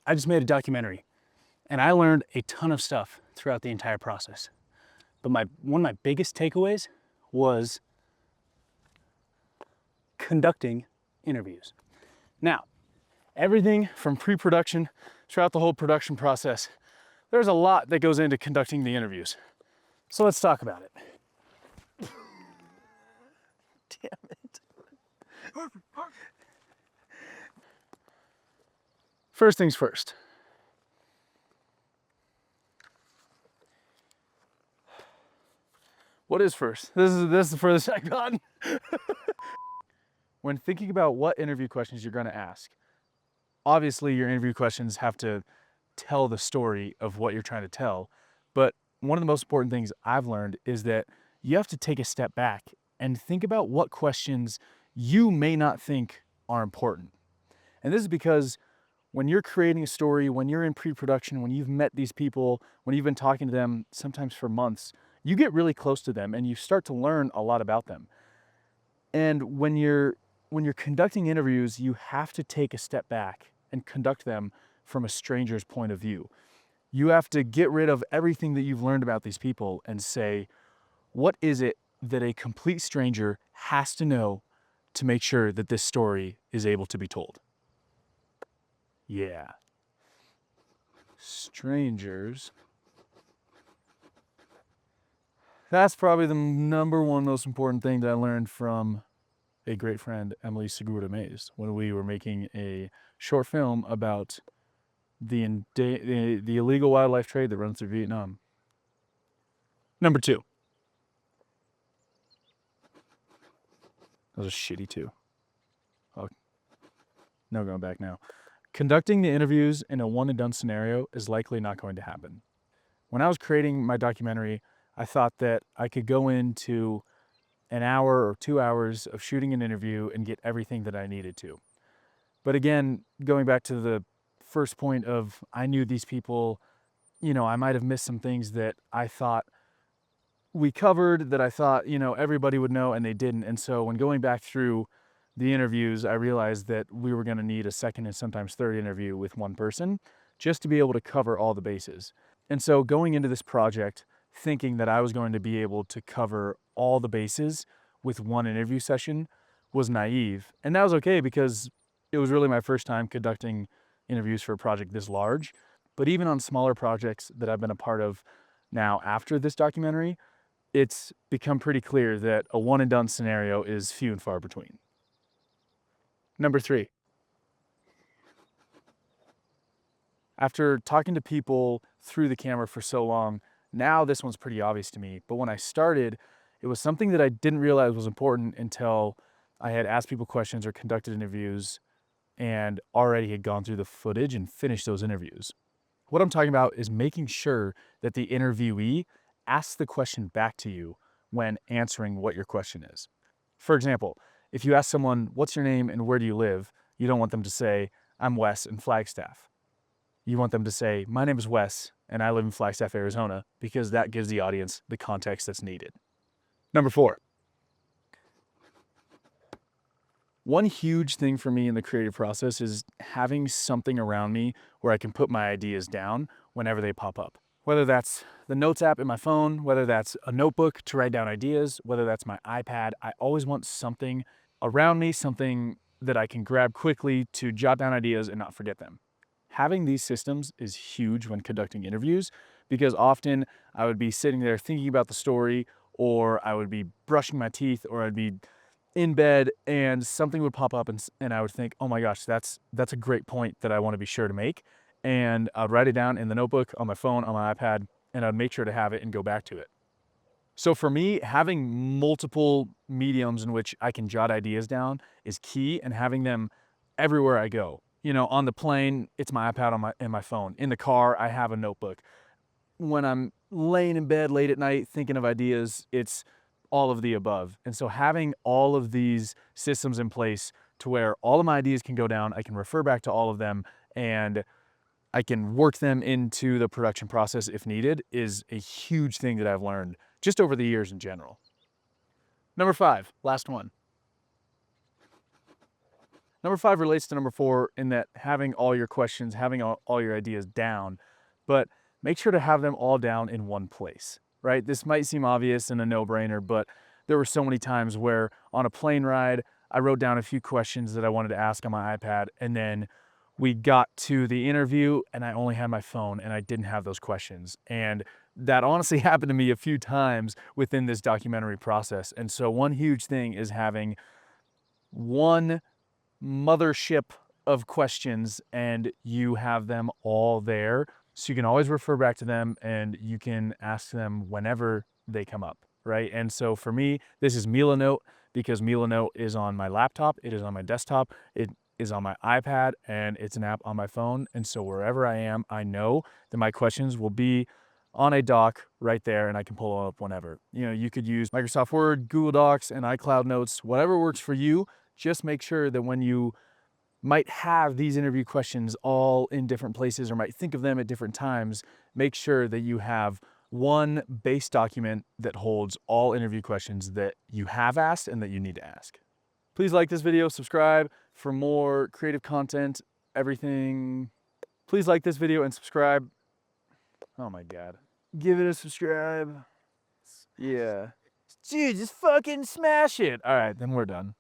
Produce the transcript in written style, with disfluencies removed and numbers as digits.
I just made a documentary and I learned a ton of stuff throughout the entire process. But one of my biggest takeaways was conducting interviews. Now, everything from pre-production throughout the whole production process, there's a lot that goes into conducting the interviews. So let's talk about it. Damn it. First things first. What is first? This is the furthest I've gotten. When thinking about what interview questions you're going to ask, obviously your interview questions have to tell the story of what you're trying to tell. But one of the most important things I've learned is that you have to take a step back and think about what questions you may not think are important. And this is because when you're creating a story, when you're in pre-production, when you've met these people, when you've been talking to them sometimes for months, you get really close to them and you start to learn a lot about them. And when you're conducting interviews, you have to take a step back and conduct them from a stranger's point of view. You have to get rid of everything that you've learned about these people and say, what is it that a complete stranger has to know to make sure that this story is able to be told? Yeah. Strangers. That's probably the number one most important thing that I learned from a great friend, Emily Segura Mays, when we were making a short film about the illegal wildlife trade that runs through Vietnam. Number 2. That was a shitty 2. Oh, no going back now. Conducting the interviews in a one and done scenario is likely not going to happen. When I was creating my documentary, I thought that I could go into an hour or 2 hours of shooting an interview and get everything that I needed to. But again, going back to the first point of I knew these people, I might have missed some things that I thought we covered, that I thought, everybody would know, and they didn't. And so when going back through the interviews, I realized that we were going to need a second and sometimes third interview with one person just to be able to cover all the bases. And so going into this project, thinking that I was going to be able to cover all the bases with one interview session was naive. And that was okay because it was really my first time conducting interviews for a project this large. But even on smaller projects that I've been a part of now after this documentary, it's become pretty clear that a one and done scenario is few and far between. Number 3. After talking to people through the camera for so long, now this one's pretty obvious to me. But when I started, it was something that I didn't realize was important until I had asked people questions or conducted interviews and already had gone through the footage and finished those interviews. What I'm talking about is making sure that the interviewee asks the question back to you when answering what your question is. For example, if you ask someone, what's your name and where do you live? You don't want them to say, I'm Wes in Flagstaff. You want them to say, my name is Wes and I live in Flagstaff, Arizona, because that gives the audience the context that's needed. Number 4. One huge thing for me in the creative process is having something around me where I can put my ideas down whenever they pop up. Whether that's the Notes app in my phone, whether that's a notebook to write down ideas, whether that's my iPad, I always want something around me, something that I can grab quickly to jot down ideas and not forget them. Having these systems is huge when conducting interviews because often I would be sitting there thinking about the story, or I would be brushing my teeth, or I'd be in bed and something would pop up and I would think, oh my gosh, that's a great point that I want to be sure to make. And I'd write it down in the notebook, on my phone, on my iPad, and I'd make sure to have it and go back to it. So for me, having multiple mediums in which I can jot ideas down is key, and having them everywhere I go. On the plane, it's my iPad and my phone. In the car, I have a notebook. When I'm laying in bed late at night thinking of ideas, it's all of the above. And so having all of these systems in place to where all of my ideas can go down, I can refer back to all of them, and I can work them into the production process if needed, is a huge thing that I've learned just over the years in general. Number 5, last one. Number 5 relates to number 4 in that having all your questions, having all your ideas down, but make sure to have them all down in one place, right? This might seem obvious and a no-brainer, but there were so many times where on a plane ride, I wrote down a few questions that I wanted to ask on my iPad, and then we got to the interview and I only had my phone and I didn't have those questions. And that honestly happened to me a few times within this documentary process. And so one huge thing is having one mothership of questions and you have them all there so you can always refer back to them and you can ask them whenever they come up, right? And so for me, this is Milanote because Milanote is on my laptop, it is on my desktop, it is on my iPad, and it's an app on my phone. And so wherever I am, I know that my questions will be on a doc right there and I can pull them up whenever. You know, you could use Microsoft Word, Google Docs, and iCloud Notes, whatever works for you. Just make sure that when you might have these interview questions all in different places or might think of them at different times, make sure that you have one base document that holds all interview questions that you have asked and that you need to ask. Please like this video, subscribe for more creative content, everything. Please like this video and subscribe. Oh my God. Give it a subscribe. Yeah. Dude, just fucking smash it. All right, then we're done.